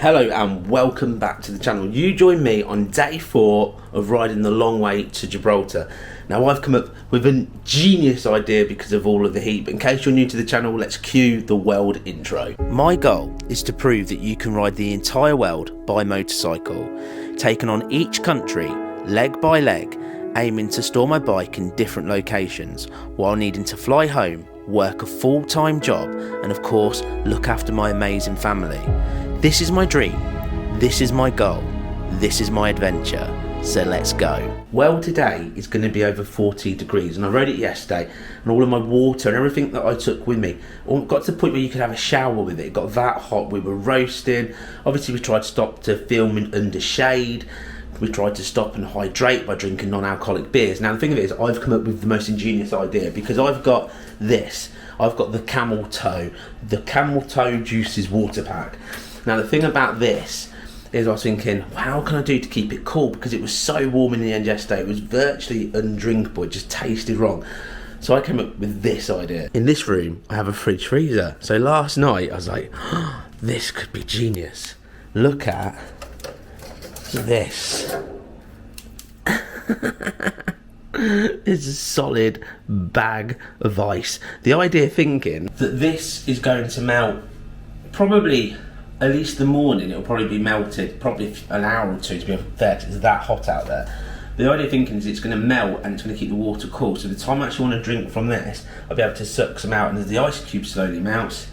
Hello and welcome back to the channel. You join me on day 4 of riding the long way to Gibraltar. Now I've come up with a genius idea because of all of the heat, but in case you're new to the channel, let's cue the world intro. My goal is to prove that you can ride the entire world by motorcycle, taking on each country leg by leg, aiming to store my bike in different locations while needing to fly home, work a full-time job and of course look after my amazing family. This is my dream, this is my goal, this is my adventure, so let's go. Well, today is going to be over 40 degrees and I rode it yesterday and all of my water and everything that I took with me got to the point where you could have a shower with it. It got that hot, we were roasting. Obviously we tried to stop to film under shade. We tried to stop and hydrate by drinking non-alcoholic beers. Now the thing of it is, I've come up with the most ingenious idea because I've got this. I've got the Camel Toe Juices water pack. Now the thing about this is I was thinking, how can I do to keep it cool? Because it was so warm in the end yesterday, it was virtually undrinkable, it just tasted wrong. So I came up with this idea. In this room, I have a fridge freezer. So last night, I was like, oh, this could be genius. Look at this. It's a solid bag of ice. The idea thinking that this is going to melt probably at least the morning, it'll probably be melted probably an hour or two to be fair, it's that hot out there. The idea thinking is it's going to melt and it's going to keep the water cool, so the time I actually want to drink from this, I'll be able to suck some out, and as the ice cube slowly melts,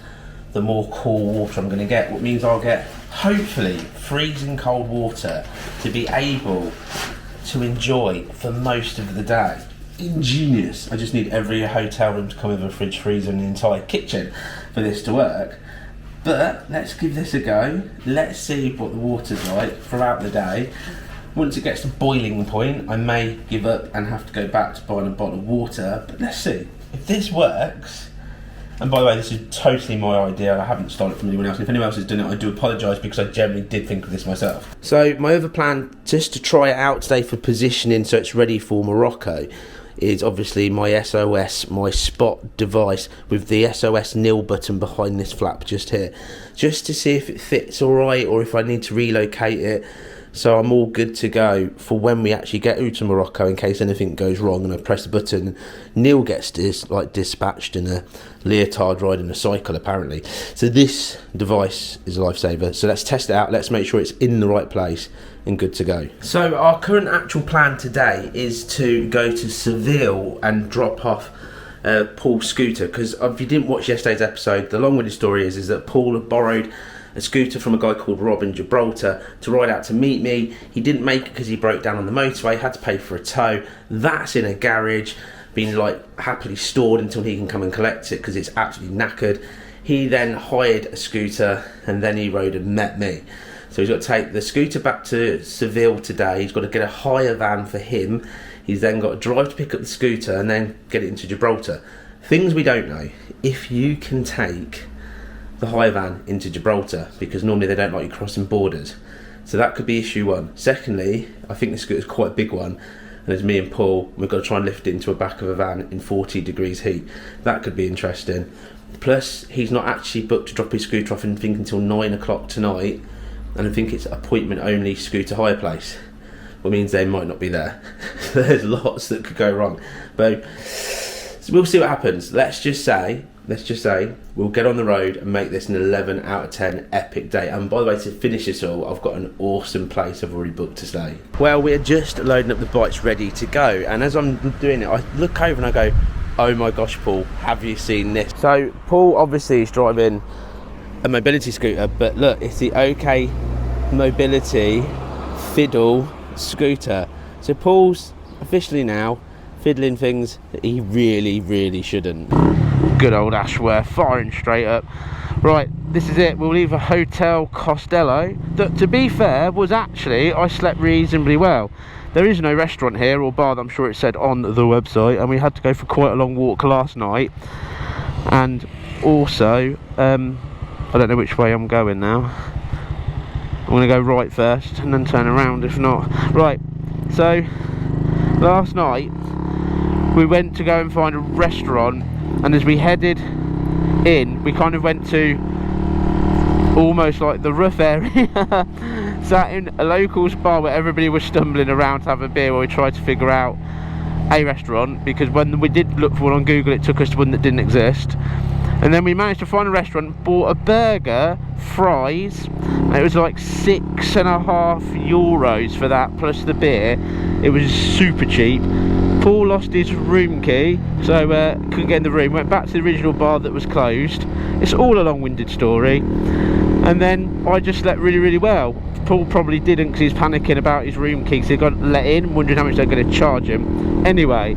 the more cool water I'm going to get, what means I'll get hopefully freezing cold water to be able to enjoy for most of the day. Ingenious. I just need every hotel room to come with a fridge freezer and the entire kitchen for this to work. But let's give this a go. Let's see what the water's like throughout the day. Once it gets to boiling point, I may give up and have to go back to buying a bottle of water, but let's see if this works. And by the way, this is totally my idea. I haven't stolen it from anyone else. And if anyone else has done it, I do apologise because I generally did think of this myself. So my other plan, just to try it out today for positioning so it's ready for Morocco, is obviously my SOS, my spot device with the SOS nil button behind this flap just here. Just to see if it fits alright or if I need to relocate it. So I'm all good to go for when we actually get to Morocco in case anything goes wrong and I press the button. Neil gets dispatched in a leotard riding a cycle apparently. So this device is a lifesaver. So let's test it out, let's make sure it's in the right place and good to go. So our current actual plan today is to go to Seville and drop off Paul's scooter, because if you didn't watch yesterday's episode, the long-winded story is that Paul had borrowed a scooter from a guy called Rob in Gibraltar to ride out to meet me. He didn't make it because he broke down on the motorway, had to pay for a tow. That's in a garage, been happily stored until he can come and collect it because it's absolutely knackered. He then hired a scooter and then he rode and met me. So he's got to take the scooter back to Seville today. He's got to get a hire van for him. He's then got to drive to pick up the scooter and then get it into Gibraltar. Things we don't know, if you can take the hire van into Gibraltar, because normally they don't like you crossing borders. So that could be issue one. Secondly, I think this scooter is quite a big one, and there's me and Paul, we've got to try and lift it into the back of a van in 40 degrees heat. That could be interesting. Plus, he's not actually booked to drop his scooter off until 9 o'clock tonight, and I think it's appointment only scooter hire place, which means they might not be there. There's lots that could go wrong, but so we'll see what happens. Let's just say we'll get on the road and make this an 11 out of 10 epic day. And by the way, to finish this all, I've got an awesome place I've already booked to stay. Well, we're just loading up the bikes ready to go, and as I'm doing it, I look over and I go, oh my gosh, Paul, have you seen this? So Paul obviously is driving a mobility scooter, but look, it's the OK Mobility Fiddle scooter. So Paul's officially now fiddling things that he really shouldn't. Good old Ashworth, firing straight up. Right, this is it. We'll leave a Hotel Costello that, to be fair, was actually, I slept reasonably well. There is no restaurant here or bar, I'm sure it said on the website, and we had to go for quite a long walk last night. And also, I don't know which way I'm going now. I'm going to go right first and then turn around if not. Right, so last night we went to go and find a restaurant, and as we headed in, we kind of went to almost like the rough area. Sat in a locals bar where everybody was stumbling around to have a beer while we tried to figure out a restaurant, because when we did look for one on Google it took us to one that didn't exist. And then we managed to find a restaurant, bought a burger, fries, and it was like €6.50 for that plus the beer. It was super cheap. Paul lost his room key, so couldn't get in the room. Went back to the original bar that was closed. It's all a long-winded story. And then I just slept really, really well. Paul probably didn't, because he's panicking about his room key, so he got let in, wondering how much they're going to charge him. Anyway,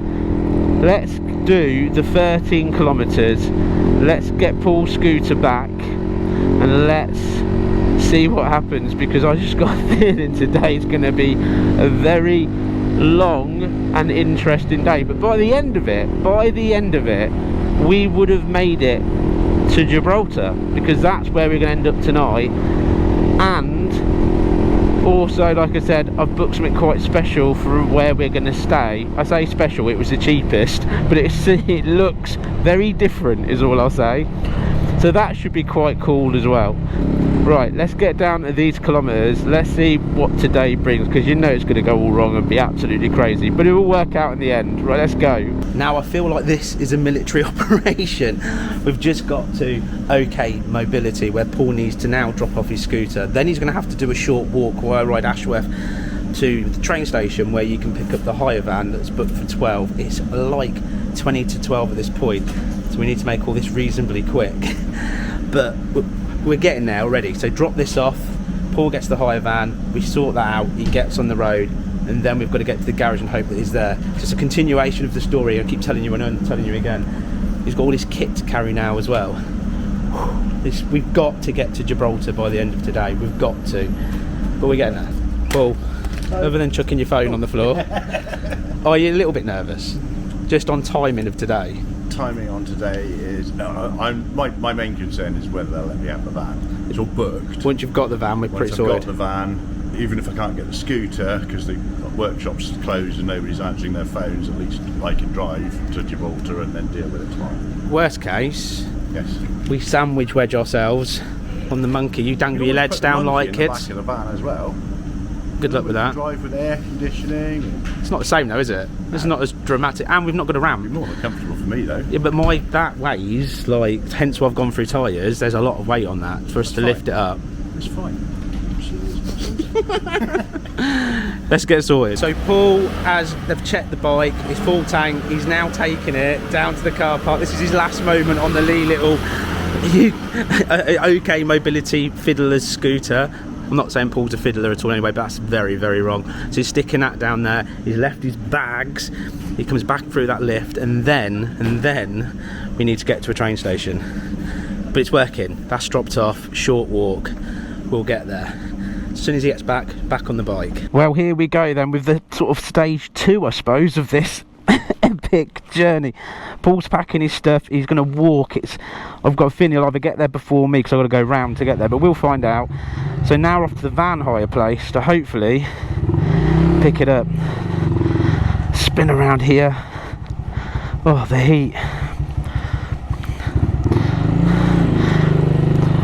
let's do the 13 kilometres. Let's get Paul's scooter back and let's see what happens, because I just got a feeling today is going to be a very long and interesting day. But by the end of it, we would have made it to Gibraltar, because that's where we're going to end up tonight. And also, like I said, I've booked something quite special for where we're going to stay. I say special, it was the cheapest, but it looks very different is all I'll say. So that should be quite cool as well. Right, let's get down to these kilometres. Let's see what today brings, because you know it's going to go all wrong and be absolutely crazy, but it will work out in the end. Right, let's go. Now I feel like this is a military operation. We've just got to OK Mobility, where Paul needs to now drop off his scooter. Then he's going to have to do a short walk while I ride Ashworth to the train station, where you can pick up the hire van that's booked for 12. It's like 20 to 12 at this point, so we need to make all this reasonably quick. But we're getting there already. So drop this off, Paul gets the hire van, we sort that out, he gets on the road, and then we've got to get to the garage and hope that he's there. Just a continuation of the story. I keep telling you and I'm telling you again. He's got all his kit to carry now as well. We've got to get to Gibraltar by the end of today. We've got to. But we're getting there. Paul, other than chucking your phone on the floor, are you a little bit nervous? Just on timing of today? Timing on today is my main concern is whether they'll let me have the van. It's all booked. Once you've got the van, we're pretty sorted. Once I've got the van, even if I can't get the scooter because the workshop's closed and nobody's answering their phones, at least I can drive to Gibraltar and then deal with it tomorrow. Worst case, yes, we sandwich wedge ourselves on the monkey. You dangle your legs down like kids. In the back of the van as well. Good luck with that. Drive with air conditioning. It's not the same though, is it? It's not as dramatic, and we've not got a ramp. It'd be more than comfortable for me though. Yeah, but that weighs like, hence why I've gone through tyres. There's a lot of weight on that for us to lift it up. It's fine. Let's get sorted. So Paul they've checked the bike, it's full tank. He's now taking it down to the car park. This is his last moment on the Lee Little OK Mobility Fiddler's scooter. I'm not saying Paul's a fiddler at all anyway, but that's very, very wrong. So he's sticking that down there. He's left his bags. He comes back through that lift, and then we need to get to a train station. But it's working. That's dropped off. Short walk. We'll get there. As soon as he gets back on the bike. Well, here we go then with the sort of stage 2, I suppose, of this epic journey. Paul's packing his stuff. He's going to walk. I've got a feeling he'll either get there before me, because I've got to go round to get there, but we'll find out. So now we're off to the van hire place to hopefully pick it up. Spin around here. Oh, the heat.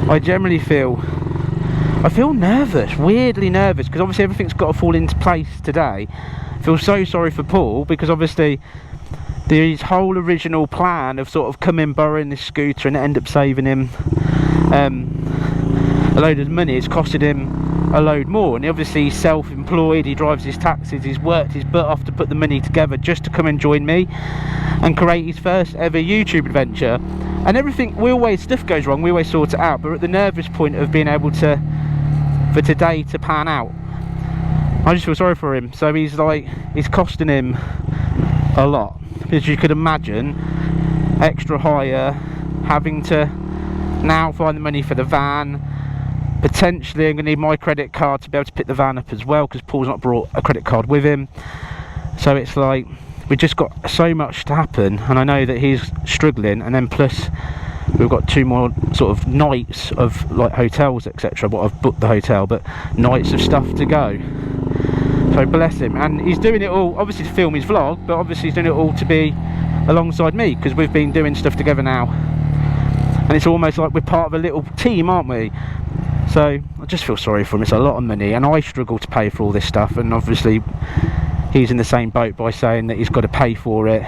I generally feel nervous, weirdly nervous, because obviously everything's got to fall into place today. I feel so sorry for Paul, because obviously his whole original plan of sort of coming, borrowing this scooter and end up saving him a load of money, it's costed him a load more. And obviously he's self-employed, he drives his taxis, he's worked his butt off to put the money together just to come and join me and create his first ever YouTube adventure. And everything, stuff goes wrong, we always sort it out, but we're at the nervous point of being able for today to pan out. I just feel sorry for him. So it's costing him a lot, as you could imagine. Extra hire, having to now find the money for the van. Potentially I'm going to need my credit card to be able to pick the van up as well, because Paul's not brought a credit card with him. So it's like we've just got so much to happen, and I know that he's struggling, and then plus we've got 2 more sort of nights of like hotels, etc. What I've booked the hotel, but nights of stuff to go. So bless him, and he's doing it all obviously to film his vlog, but obviously he's doing it all to be alongside me, because we've been doing stuff together now, and it's almost like we're part of a little team, aren't we? So I just feel sorry for him. It's a lot of money, and I struggle to pay for all this stuff, and obviously he's in the same boat by saying that he's got to pay for it,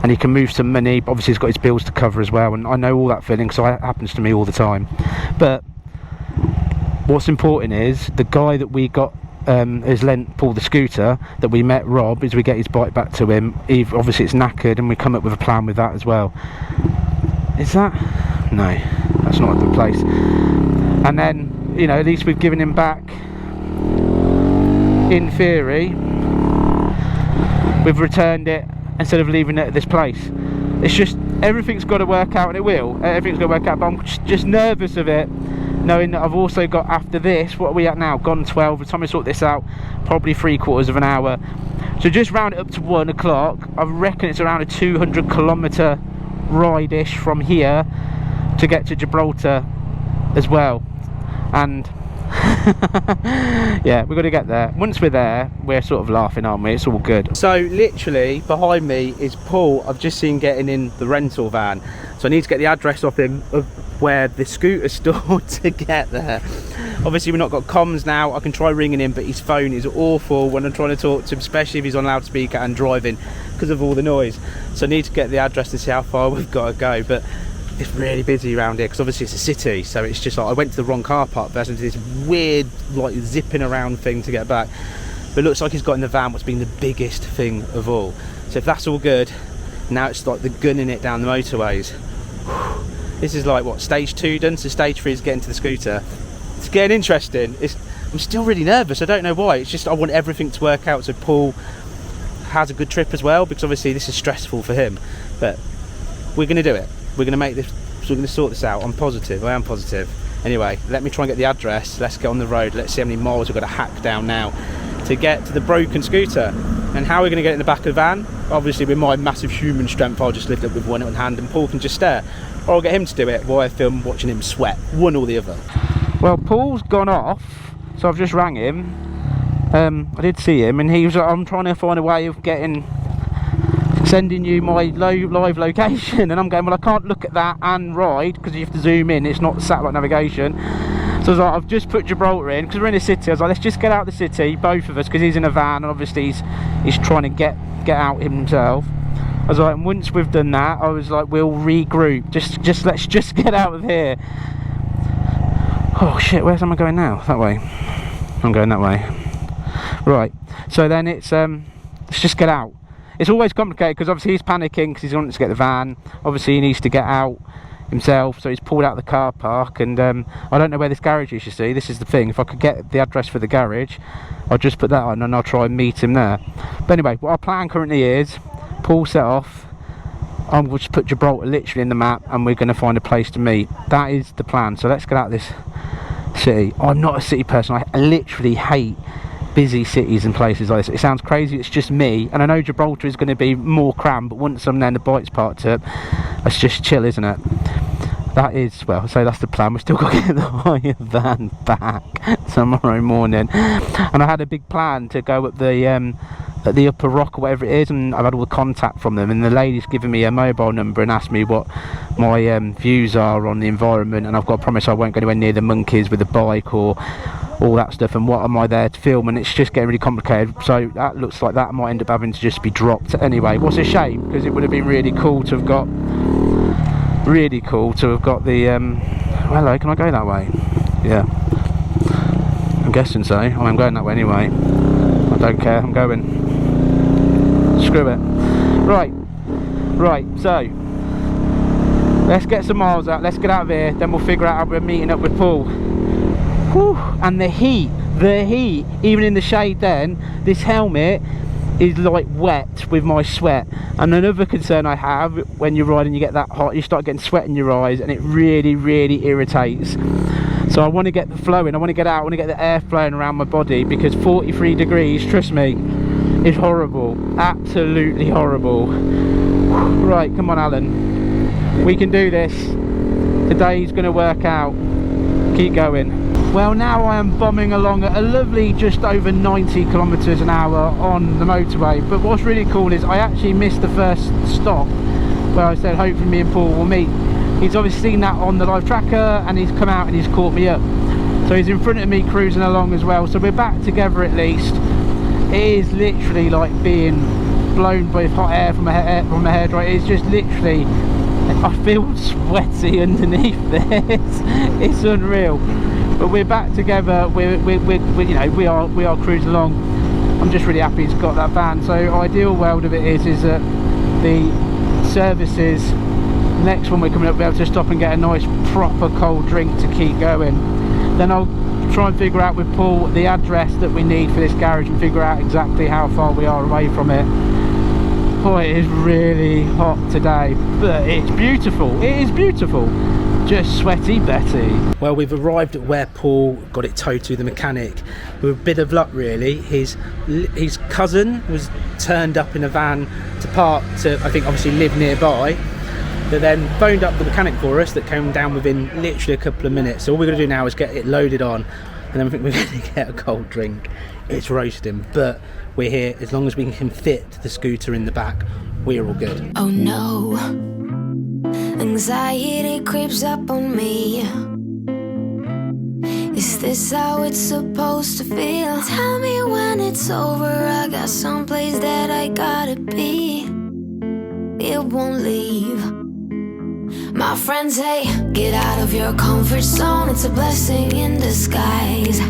and he can move some money, but obviously he's got his bills to cover as well, and I know all that feeling, so it happens to me all the time. But what's important is the guy that we got has lent Paul the scooter that we met, Rob, is we get his bike back to him. Obviously it's knackered, and we come up with a plan with that as well. Is that? No, that's not a good place. And then, you know, at least we've given him back, in theory, we've returned it instead of leaving it at this place. It's just, everything's got to work out, and it will. Everything's got to work out, but I'm just nervous of it, knowing that I've also got, after this, what are we at now? Gone 12. By the time I sort this out, probably 3/4 of an hour. So just round it up to 1 o'clock. I reckon it's around a 200-kilometre ride-ish from here to get to Gibraltar as well. And yeah, we've got to get there. Once we're there, we're sort of laughing, aren't we? It's all good. So literally behind me is Paul. I've just seen getting in the rental van, so I need to get the address off him of where the scooter's stored to get there. Obviously we've not got comms now. I can try ringing him, but his phone is awful when I'm trying to talk to him, especially if he's on loudspeaker and driving, because of all the noise. So I need to get the address to see how far we've got to go. But it's really busy around here because obviously it's a city, so it's just like I went to the wrong car park versus this weird like zipping around thing to get back. But it looks like he's got in the van what's been the biggest thing of all. So if that's all good, now it's like the gunning it down the motorways. This is like what, stage 2 done, so stage 3 is getting to the scooter. It's getting interesting. I'm still really nervous. I don't know why. It's just I want everything to work out so Paul has a good trip as well, because obviously this is stressful for him. But we're going to do it. We're going to make this, so we're going to sort this out. I'm positive, I am positive. Anyway, let me try and get the address. Let's get on the road. Let's see how many miles we've got to hack down now to get to the broken scooter. And how are we going to get it in the back of the van? Obviously with my massive human strength, I'll just lift it with one hand and Paul can just stare. Or I'll get him to do it while I film watching him sweat. One or the other. Well, Paul's gone off, so I've just rang him. I did see him, and he was like, I'm trying to find a way of sending you my live location, and I'm going, well, I can't look at that and ride because you have to zoom in. It's not satellite navigation. So I was like, I've just put Gibraltar in because we're in a city. I was like, let's just get out of the city, both of us, because he's in a van and obviously he's trying to get out himself. I was like, and once we've done that, I was like, we'll regroup. Let's just get out of here. Oh shit, where's am I going now? That way. I'm going that way. Right. So then it's let's just get out. It's always complicated because obviously he's panicking because he's wanting to get the van. Obviously he needs to get out himself, so he's pulled out the car park, and I don't know where this garage is, you see. This is the thing. If I could get the address for the garage, I'll just put that on and I'll try and meet him there. But anyway, what our plan currently is, Paul set off, I'm going to put Gibraltar literally in the map, and we're going to find a place to meet. That is the plan. So let's get out of this city. I'm not a city person. I literally hate busy cities and places like this. It sounds crazy, it's just me, and I know Gibraltar is going to be more crammed, but once I'm there and the bike's parked up, that's just chill, isn't it? That is, well, so that's the plan. We've still got to get the hire van back tomorrow morning, and I had a big plan to go up at the upper rock or whatever it is, and I've had all the contact from them, and the lady's given me a mobile number and asked me what my views are on the environment, and I've got to promise I won't go anywhere near the monkeys with a bike or all that stuff, and what am I there to film, and it's just getting really complicated. So that looks like that might end up having to just be dropped anyway. What's a shame, because it would have been really cool to have got the hello, can I go that way? Yeah, I'm guessing so. I'm going that way anyway. I don't care, I'm going. Screw it. Right, so let's get some miles out, let's get out of here, then we'll figure out how we're meeting up with Paul. Whew. And the heat, even in the shade then, this helmet is like wet with my sweat. And another concern I have, when you're riding, you get that hot, you start getting sweat in your eyes, and it really, really irritates. So I want to get the flow in, I want to get out, I want to get the air flowing around my body, because 43 degrees, trust me, is horrible, absolutely horrible. Right, come on Alan, we can do this. Today's going to work out. Keep going. Well, now I am bombing along at a lovely just over 90 kilometers an hour on the motorway, but what's really cool is I actually missed the first stop where I said hopefully me and Paul will meet. He's obviously seen that on the live tracker, and he's come out and he's caught me up. So he's in front of me cruising along as well, so we're back together at least. It is literally like being blown by hot air from a hairdryer. It's just literally, I feel sweaty underneath this. It's unreal. But we're back together. We you know, we are cruising along. I'm just really happy he's got that van. So ideal world of it is that the services, next one we're coming up, we'll be able to stop and get a nice proper cold drink to keep going. Then I'll try and figure out with Paul the address that we need for this garage and figure out exactly how far we are away from it. Boy, it is really hot today, but it's beautiful. It is beautiful. Just sweaty Betty. Well, we've arrived at where Paul got it towed to the mechanic. With a bit of luck, really. His cousin was turned up in a van to park to, I think, obviously live nearby. They then phoned up the mechanic for us that came down within literally a couple of minutes. So all we're going to do now is get it loaded on, and then I think we're going to get a cold drink. It's roasting, but we're here. As long as we can fit the scooter in the back, we're all good. Oh no, anxiety creeps up on me. Is this how it's supposed to feel? Tell me when it's over. I got someplace that I gotta be. It won't leave. My friends say, get out of your comfort zone. It's a blessing in disguise.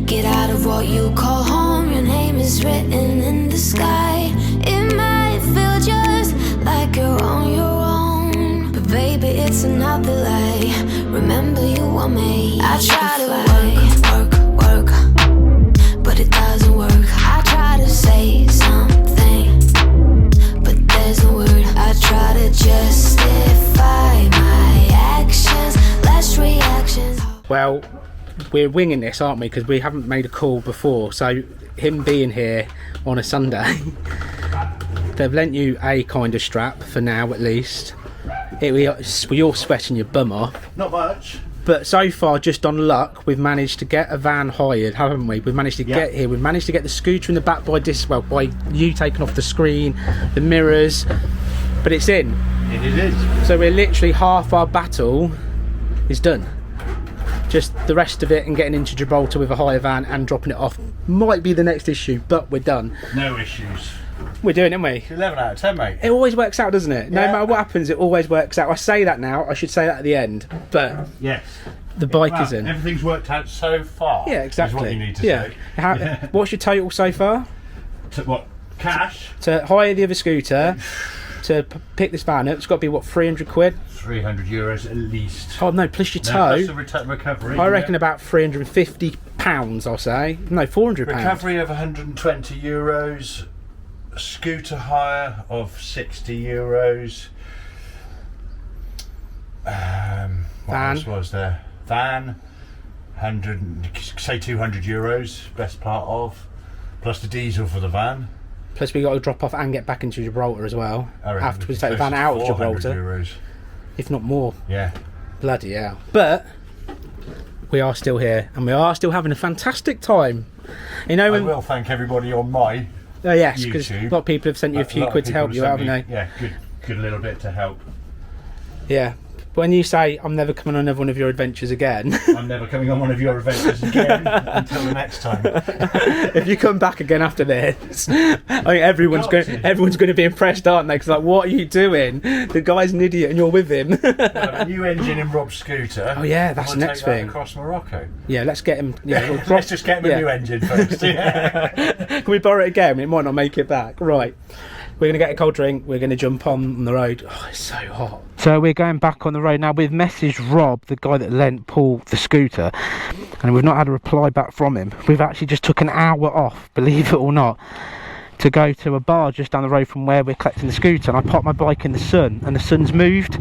Get out of what you call home. Your name is written in the sky. It might feel just like you're on your own, but baby, it's another lie. Remember, you were made. I try to work, but it doesn't work. I try to say something, but there's no word. I try to justify my actions, less reactions. Well, we're winging this, aren't we? Because we haven't made a call before. So him being here on a Sunday, they've lent you a kind of strap for now, at least. You're sweating your bum off. Not much. But so far, just on luck, we've managed to get a van hired, haven't we? We've managed to get here. We've managed to get the scooter in the back by you taking off the screen, the mirrors. But it's in. It is. So we're literally half our battle is done. Just the rest of it and getting into Gibraltar with a hire van and dropping it off might be the next issue, but we're done. No issues. We're doing it, aren't we? 11 out of 10, mate. It always works out, doesn't it? No Yeah. matter what happens, it always works out. I say that now, I should say that at the end, but Yes. the bike is in. Everything's worked out so far. Yeah, exactly. Is what you need to yeah. say. What's your total so far? What? Cash? To hire the other scooter, to pick this van up, it's got to be, what, 300 quid? 300 euros at least. Oh no, plus your No, tow. plus the recovery. I reckon about £350, I'll say. No, £400. Recovery of 120 euros. Scooter hire of 60 euros. What Van. else was there? Van, 200 euros, best part of. Plus the diesel for the van. Plus we got to drop off and get back into Gibraltar as well. I reckon After we it's take the close van to out of 400 Gibraltar. euros. If not more. Yeah. Bloody hell. But we are still here and we are still having a fantastic time. You know, I when, will thank everybody on my yes, because a YouTube. lot of people have sent you a few quid to help you out, haven't they? Yeah, good little bit to help. Yeah. When you say, I'm never coming on another one of your adventures again. I'm never coming on one of your adventures again until the next time. If you come back again after this, I think everyone's going to be impressed, aren't they? Because like, what are you doing? The guy's an idiot and you're with him. A new engine in Rob's scooter. Oh yeah, that's I'll the next take that thing. across Morocco. Yeah, let's get him. Yeah, we'll Let's just get him a new engine first. Can we borrow it again? It might not make it back. Right. We're going to get a cold drink. We're going to jump on the road. Oh, it's so hot. So we're going back on the road now. We've messaged Rob, the guy that lent Paul the scooter, and we've not had a reply back from him. We've actually just took an hour off, believe it or not, to go to a bar just down the road from where we're collecting the scooter. And I parked my bike in the sun, and the sun's moved.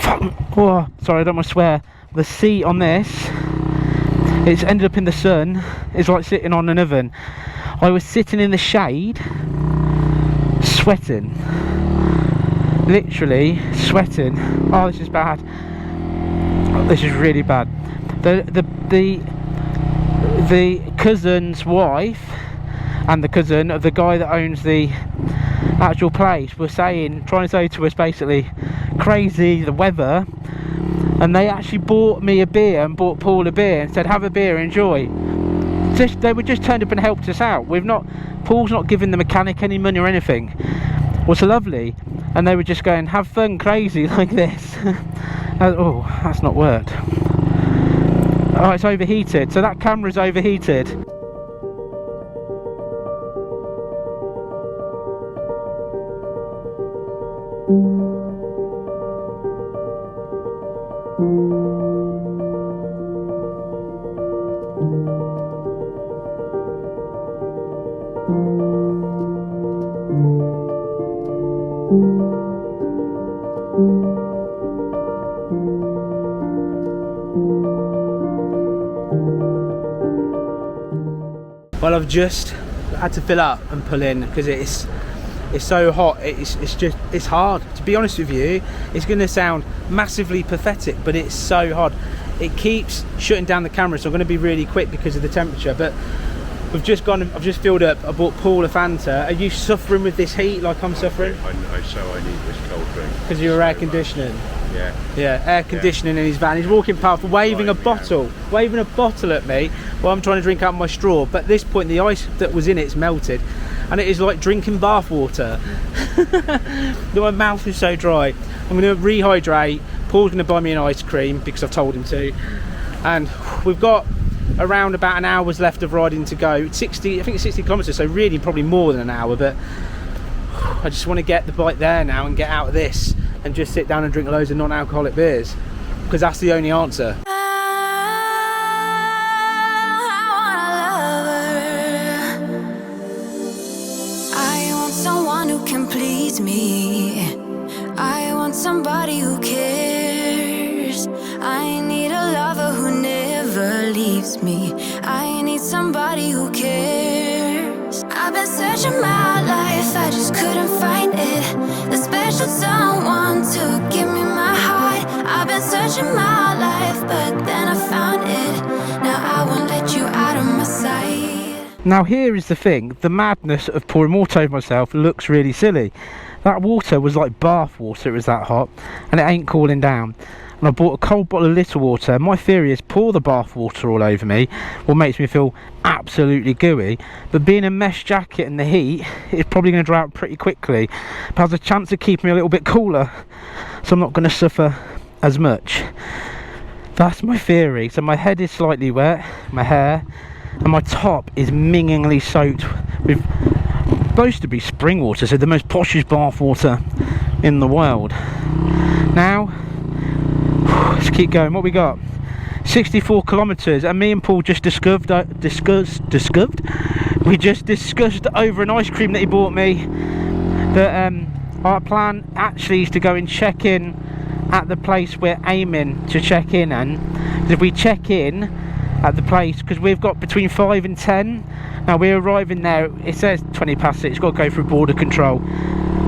Oh, sorry, I don't want to swear. The seat on this, it's ended up in the sun. It's like sitting on an oven. I was sitting in the shade, sweating, literally sweating. Oh, this is bad. Oh, this is really bad. The cousin's wife and the cousin of the guy that owns the actual place were trying to say to us basically, crazy the weather. and they actually bought me a beer and bought Paul a beer and said, have a beer, enjoy. They were just turned up and helped us out. Paul's not giving the mechanic any money or anything. It was lovely, and they were just going, have fun, crazy, like this. Oh, that's not worked. Oh, it's overheated, so that camera's overheated. Well, I've just had to fill up and pull in because it's so hot. It's hard, to be honest with you. It's going to sound massively pathetic, but it's so hard. It keeps shutting down the camera, so I'm going to be really quick because of the temperature. But I've just filled up. I bought Paul a Fanta. Are you suffering with this heat like I'm suffering? I need this cold drink. Because of your air conditioning. Yeah, air conditioning in his van. He's walking past, waving a bottle at me while I'm trying to drink out my straw. But at this point, the ice that was in it's melted, and it is like drinking bath water. My mouth is so dry. I'm going to rehydrate. Paul's going to buy me an ice cream because I've told him to, and we've got around about an hour's left of riding to go. It's 60, I think it's 60 kilometers, so really probably more than an hour. But I just want to get the bike there now and get out of this and just sit down and drink loads of non-alcoholic beers, because that's the only answer. I want someone who can please me. I want somebody who cares. I need a lover who never leaves me. I need somebody who cares. I've been searching my life, I just couldn't find it. The special someone to give me my heart. I've been searching my life, but then I found it. Now I won't let you out of my sight. Now here is the thing, the madness of pouring water over myself looks really silly. That water was like bath water, it was that hot, and it ain't cooling down. And I bought a cold bottle of little water. My theory is pour the bath water all over me, what makes me feel absolutely gooey. But being a mesh jacket in the heat, it's probably going to dry out pretty quickly, but has a chance of keeping me a little bit cooler, so I'm not going to suffer as much. That's my theory. So my head is slightly wet, my hair, and my top is mingingly soaked with supposed to be spring water, so the most poshest bath water in the world. Now let's keep going. What we got? 64 kilometers, and me and Paul just discussed over an ice cream that he bought me that our plan actually is to go and check in at the place we're aiming to check in. And if we check in at the place, because we've got between 5 and 10, now we're arriving there, it says 20 past 6, it's got to go through border control.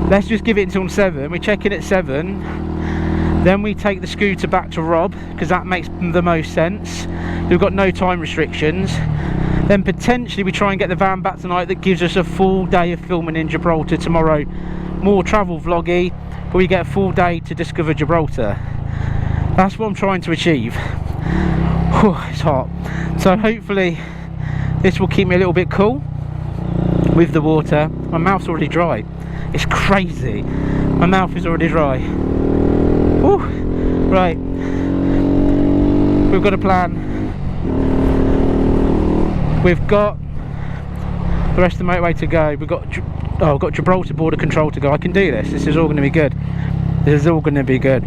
Let's just give it until 7. We check in at 7, then we take the scooter back to Rob, because that makes the most sense. We've got no time restrictions. Then potentially we try and get the van back tonight. That gives us a full day of filming in Gibraltar tomorrow. More travel vloggy, but we get a full day to discover Gibraltar. That's what I'm trying to achieve. It's hot, so hopefully this will keep me a little bit cool with the water. My mouth's already dry. It's crazy. My mouth is already dry. Whew. Right, we've got a plan. We've got the rest of the motorway to go. We've got Gibraltar border control to go. I can do this. This is all going to be good. This is all going to be good.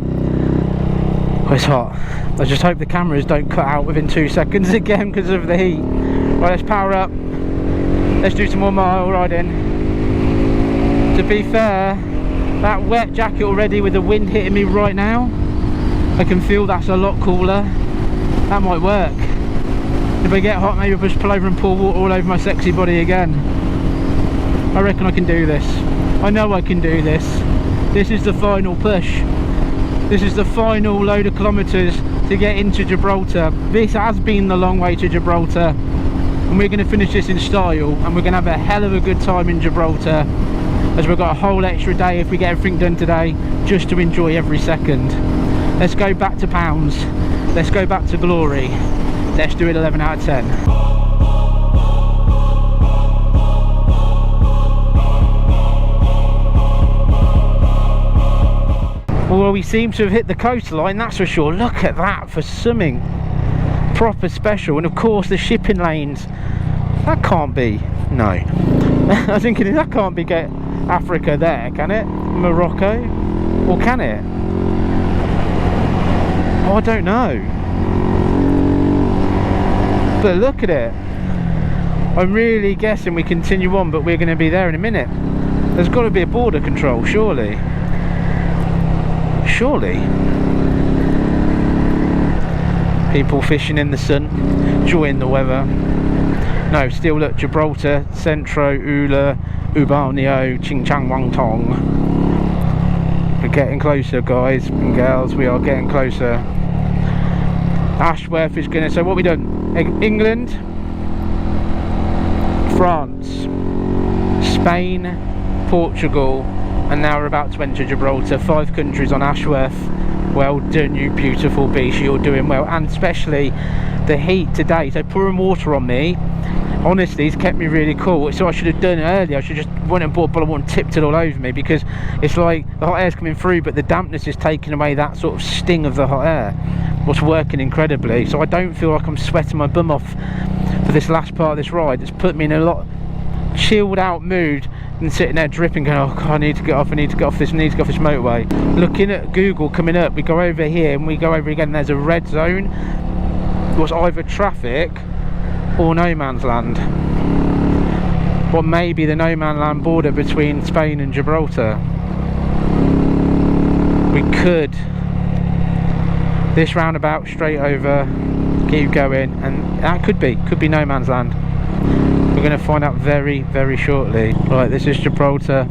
Oh, it's hot. I just hope the cameras don't cut out within 2 seconds again because of the heat. Right, let's power up. Let's do some more mile riding. To be fair, that wet jacket already with the wind hitting me right now, I can feel that's a lot cooler. That might work. If I get hot, maybe I'll just pull over and pour water all over my sexy body again. I reckon I can do this. I know I can do this. This is the final push. This is the final load of kilometres to get into Gibraltar. This has been the long way to Gibraltar, and we're going to finish this in style, and we're going to have a hell of a good time in Gibraltar, as we've got a whole extra day if we get everything done today, just to enjoy every second. Let's go back to pounds. Let's go back to glory. Let's do it 11 out of 10. Well, we seem to have hit the coastline, that's for sure. Look at that, for something proper special. And of course the shipping lanes. That can't be, no. I was thinking, that can't be Africa there, can it? Morocco? Or can it? Oh, I don't know. But look at it. I'm really guessing we continue on, but we're going to be there in a minute. There's got to be a border control, surely. Surely. People fishing in the sun, enjoying the weather. No, still look, Gibraltar, Centro, Ula, Ubalneo, Ching Chang Wang Tong. We're getting closer, guys and girls, we are getting closer. Ashworth is going to, so what have we done? England, France, Spain, Portugal, and now we're about to enter Gibraltar. 5 countries on Ashworth. Well done, you beautiful beast, you're doing well. And especially the heat today, so pouring water on me, honestly, it's kept me really cool. So I should have done it earlier. I should just went and bought a bottle of water and tipped it all over me, because it's like the hot air's coming through, but the dampness is taking away that sort of sting of the hot air. What's working incredibly, so I don't feel like I'm sweating my bum off for this last part of this ride. It's put me in a lot chilled out mood than sitting there dripping going, oh god, I need to get off, I need to get off this, I need to get off this motorway. Looking at Google coming up, we go over here and we go over again, there's a red zone. Was either traffic or no man's land. What may be the no man's land border between Spain and Gibraltar. We could, this roundabout straight over, keep going, and that could be no man's land. We're going to find out very, very shortly. Right, this is Gibraltar.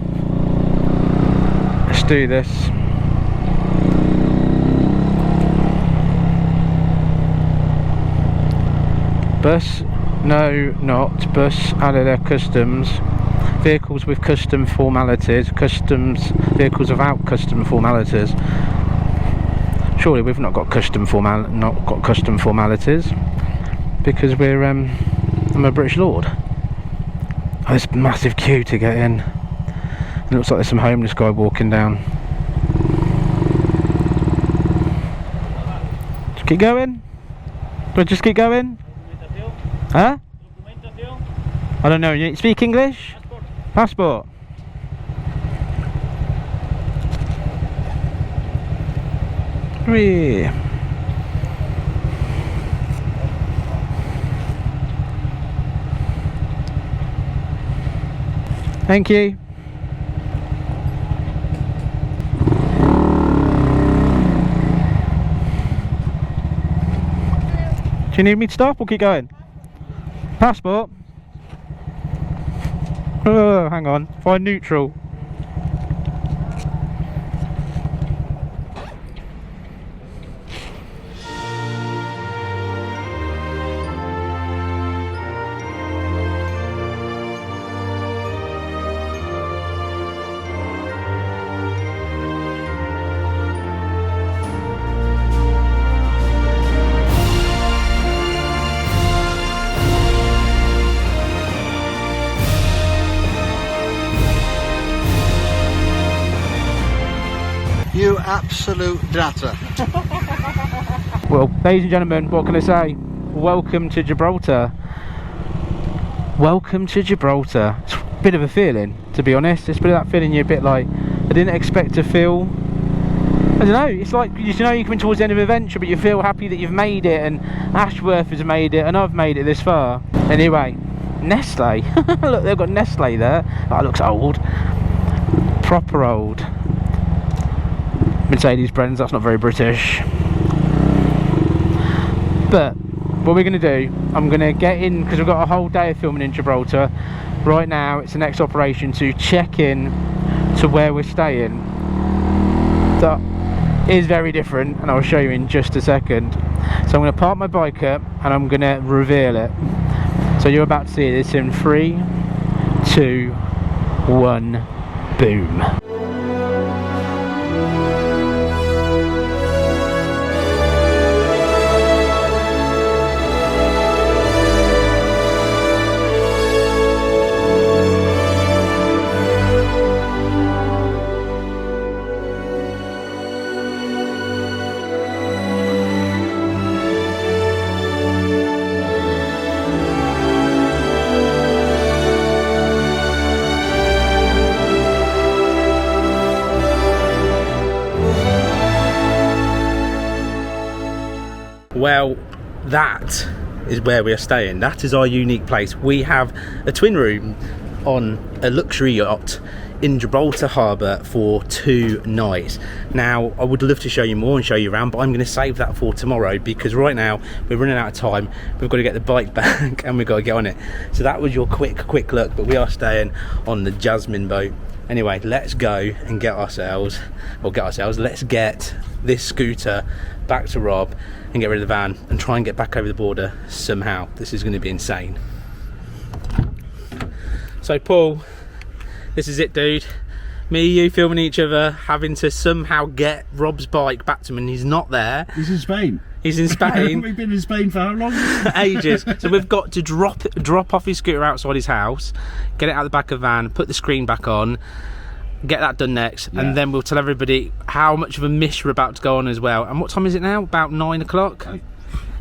Let's do this. Bus, no, not bus, added customs. Vehicles with custom formalities. Customs, vehicles without custom formalities. Surely we've not got custom formalities, because we're I'm a British lord. Oh, this massive queue to get in. It looks like there's some homeless guy walking down. Just keep going. Do I just keep going? Huh? I don't know. You speak English? Passport. Whee. Thank you. Do you need me to stop or keep going? Passport? Oh, hang on. Find neutral. You absolute data. Well, ladies and gentlemen, what can I say? Welcome to Gibraltar. Welcome to Gibraltar. It's a bit of a feeling, to be honest. It's a bit of that feeling you're a bit like, I didn't expect to feel. I don't know, it's like, you know, you're coming towards the end of an adventure, but you feel happy that you've made it, and Ashworth has made it, and I've made it this far. Anyway, Nestle. Look, they've got Nestle there. That looks old. Proper old. Mercedes-Benz, that's not very British. But what we're going to do, I'm going to get in, because we've got a whole day of filming in Gibraltar. Right now it's the next operation to check in to where we're staying. That is very different, and I'll show you in just a second. So I'm going to park my bike up and I'm going to reveal it. So you're about to see this in 3, 2, 1, boom. Well, that is where we are staying. That is our unique place. We have a twin room on a luxury yacht in Gibraltar Harbour for 2 nights. Now, I would love to show you more and show you around, but I'm going to save that for tomorrow, because right now we're running out of time. We've got to get the bike back and we've got to get on it. So that was your quick look, but we are staying on the Jasmine boat. Anyway, let's go and let's get this scooter back to Rob and get rid of the van and try and get back over the border somehow. This is going to be insane. So Paul, this is it, dude. Me and you filming each other, having to somehow get Rob's bike back to him, and he's not there. He's in Spain. He's in Spain. We've been in Spain for how long? Ages. So we've got to drop off his scooter outside his house, get it out the back of the van, put the screen back on, get that done next, and then we'll tell everybody how much of a miss we're about to go on as well. And what time is it now? About 9 o'clock?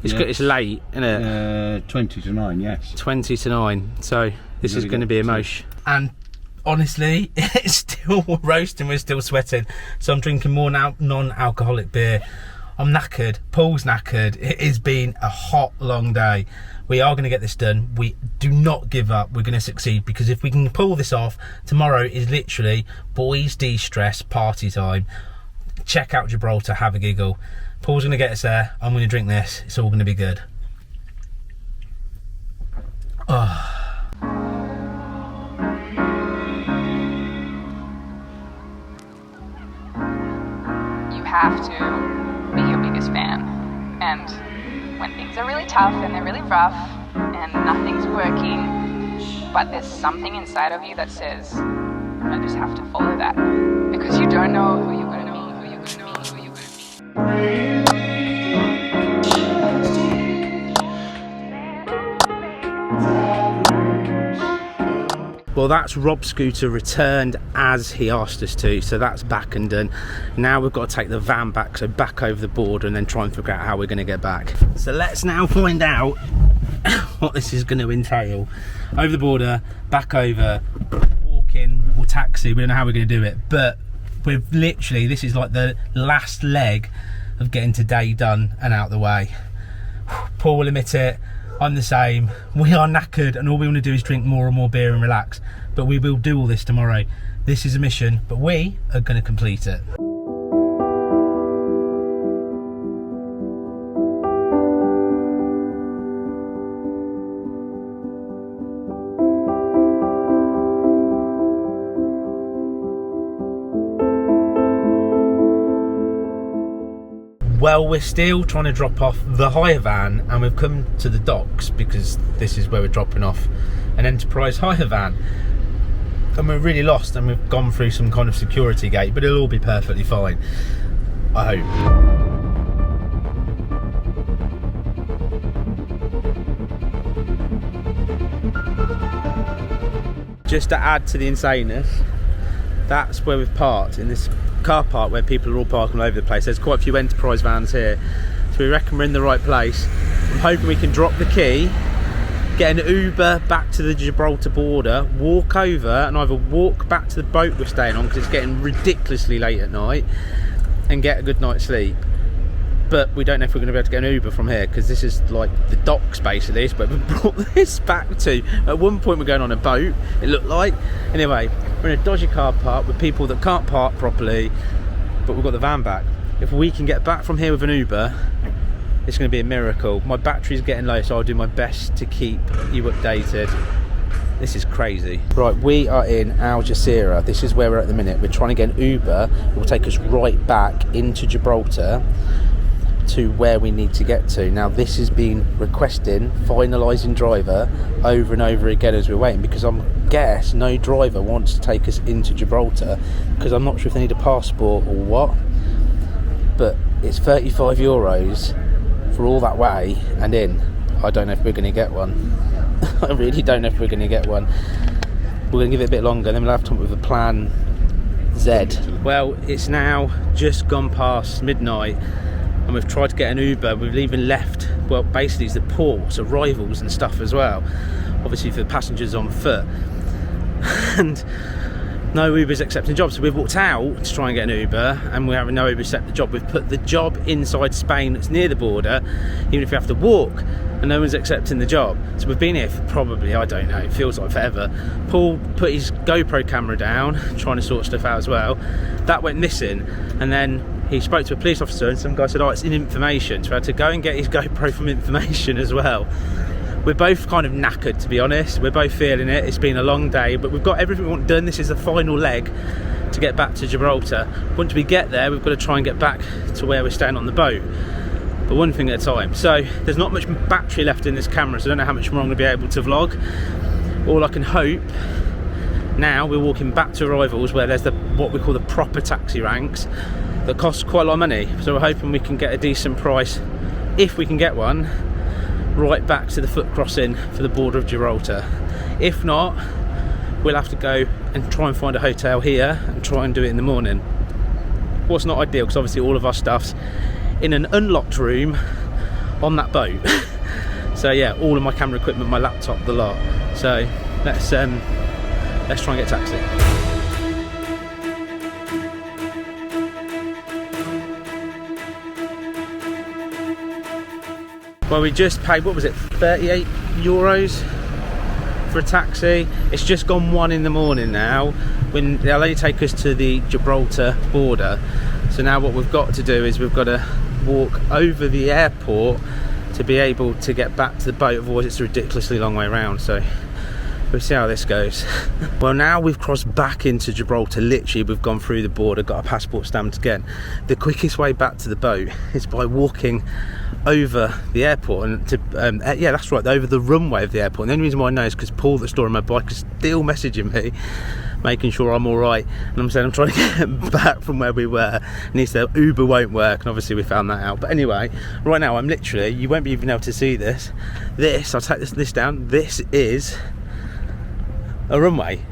It's late, isn't it? 20 to 9, yes. 20 to 9. So this is going to be a mosh. And honestly, it's still roasting, we're still sweating. So I'm drinking more now non-alcoholic beer. I'm knackered, Paul's knackered. It has been a hot, long day. We are going to get this done. We do not give up. We're going to succeed, because if we can pull this off, tomorrow is literally boys de-stress party time. Check out Gibraltar, have a giggle. Paul's going to get us there. I'm going to drink this. It's all going to be good. Oh. You have to be your biggest fan, and when things are really tough and they're really rough and nothing's working, but there's something inside of you that says, I just have to follow that, because you don't know who you're going to be, who you're going to be, who you're going to be. Well, that's Rob's scooter returned as he asked us to, so that's back and done. Now we've got to take the van back, so back over the border, and then try and figure out how we're going to get back. So let's now find out what this is going to entail. Over the border, back over, walking or taxi, we don't know how we're going to do it, but we've literally, this is like the last leg of getting today done and out the way. Paul will admit it, I'm the same. We are knackered, and all we want to do is drink more and more beer and relax. But we will do all this tomorrow. This is a mission, but we are going to complete it. Well, we're still trying to drop off the hire van, and we've come to the docks because this is where we're dropping off an Enterprise hire van. And we're really lost, and we've gone through some kind of security gate, but it'll all be perfectly fine, I hope. Just to add to the insaneness, that's where we've parked, in this car park where people are all parking all over the place. There's quite a few Enterprise vans here, so we reckon we're in the right place. I'm hoping we can drop the key, get an Uber back to the Gibraltar border, walk over, and either walk back to the boat we're staying on, because it's getting ridiculously late at night, and get a good night's sleep. But we don't know if we're going to be able to get an Uber from here, because this is like the docks basically. It's where we brought this back to. At one point we're going on a boat, it looked like. Anyway, we're in a dodgy car park with people that can't park properly, but we've got the van back. If we can get back from here with an Uber, it's going to be a miracle. My battery's getting low, so I'll do my best to keep you updated. This is crazy. Right, we are in Algeciras. This is where we're at the minute. We're trying to get an Uber. It will take us right back into Gibraltar to where we need to get to. Now, this has been requesting finalising driver over and over again as we're waiting, because I guess no driver wants to take us into Gibraltar, because I'm not sure if they need a passport or what, but it's €35 for all that way and in. I don't know if we're going to get one. I really don't know if we're going to get one. We're going to give it a bit longer, then we'll have to come up with a plan Z. Well, it's now just gone past midnight, and we've tried to get an Uber. We've even left, well, basically it's the ports, arrivals and stuff as well, obviously for the passengers on foot. And no Uber's accepting jobs. So we've walked out to try and get an Uber, and we're having no Uber accept the job. We've put the job inside Spain that's near the border, even if you have to walk, and no one's accepting the job. So we've been here for probably, I don't know, it feels like forever. Paul put his GoPro camera down, trying to sort stuff out as well. That went missing, and then he spoke to a police officer, and some guy said, oh, it's in information. So we had to go and get his GoPro from information as well. We're both kind of knackered, to be honest. We're both feeling it. It's been a long day, but we've got everything we want done. This is the final leg to get back to Gibraltar. Once we get there, we've got to try and get back to where we're staying on the boat, but one thing at a time. So there's not much battery left in this camera, so I don't know how much more I'm going to be able to vlog. All I can hope now, we're walking back to arrivals where there's what we call the proper taxi ranks that cost quite a lot of money. So we're hoping we can get a decent price, if we can get one, right back to the foot crossing for the border of Gibraltar. If not, we'll have to go and try and find a hotel here and try and do it in the morning. What's not ideal, because obviously all of our stuff's in an unlocked room on that boat. So yeah, all of my camera equipment, my laptop, the lot. So let's try and get a taxi. Well, we just paid, what was it, 38 euros for a taxi. It's just gone 1 in the morning now. When they'll only take us to the Gibraltar border. So now what we've got to do is we've got to walk over the airport to be able to get back to the boat, otherwise it's a ridiculously long way around. So we'll see how this goes. Well, now we've crossed back into Gibraltar. Literally, we've gone through the border, got our passport stamped again. The quickest way back to the boat is by walking over the airport, and to yeah, that's right, over the runway of the airport. And the only reason why I know is because Paul, that's storing my bike, is still messaging me, making sure I'm all right. And I'm saying I'm trying to get back from where we were, and he said Uber won't work, and obviously we found that out. But anyway, right now I'm literally, you won't be even able to see this. I'll take this down. This is a runway.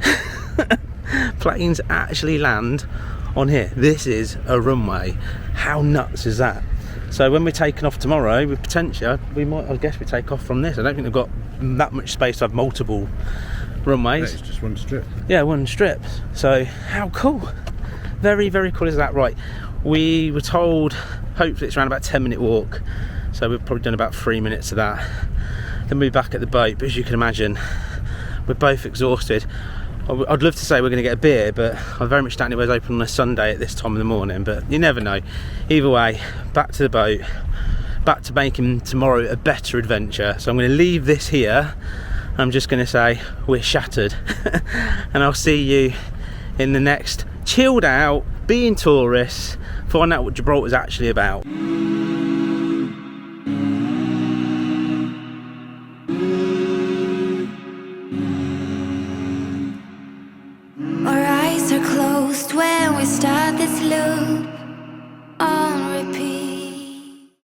Planes actually land on here. This is a runway. How nuts is that? So when we're taking off tomorrow, we potentially, I guess we take off from this. I don't think they've got that much space to have multiple runways. Yeah, it's just one strip. Yeah, one strip. So how cool. Very, very cool is that. Right, we were told hopefully it's around about 10-minute walk, so we've probably done about 3 minutes of that. Then we'll be back at the boat, but as you can imagine, we're both exhausted. I'd love to say we're going to get a beer, but I very much doubt anywhere's open on a Sunday at this time of the morning, but you never know. Either way, back to the boat, back to making tomorrow a better adventure. So I'm going to leave this here. I'm just going to say we're shattered. And I'll see you in the next chilled out, being tourists, find out what Gibraltar's actually about. Our eyes are closed when we start this loop.